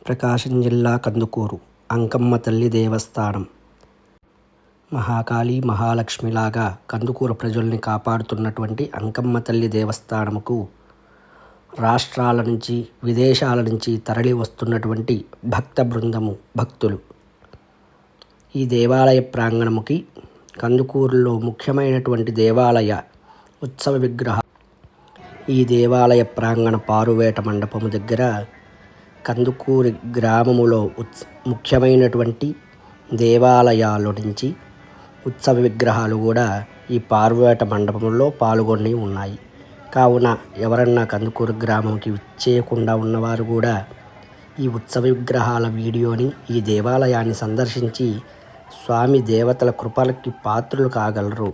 ప్రకాశం జిల్లా కందుకూరు అంకమ్మ తల్లి దేవస్థానం. మహాకాళి మహాలక్ష్మిలాగా కందుకూరు ప్రజల్ని కాపాడుతున్నటువంటి అంకమ్మ తల్లి దేవస్థానముకు రాష్ట్రాల నుంచి విదేశాల నుంచి తరలి వస్తున్నటువంటి భక్త బృందము భక్తులు. ఈ దేవాలయ ప్రాంగణముకి కందుకూరులో ముఖ్యమైనటువంటి దేవాలయ ఉత్సవ విగ్రహ ఈ దేవాలయ ప్రాంగణ పారువేట మండపము దగ్గర కందుకూరు గ్రామములో ముఖ్యమైనటువంటి దేవాలయాల నుంచి ఉత్సవ విగ్రహాలు కూడా ఈ పారువేట మండపంలో పాల్గొని ఉన్నాయి. కావున ఎవరన్నా కందుకూరు గ్రామంకి విచ్చేయకుండా ఉన్నవారు కూడా ఈ ఉత్సవ విగ్రహాల వీడియోని ఈ దేవాలయాన్ని సందర్శించి స్వామి దేవతల కృపలకి పాత్రులు కాగలరు.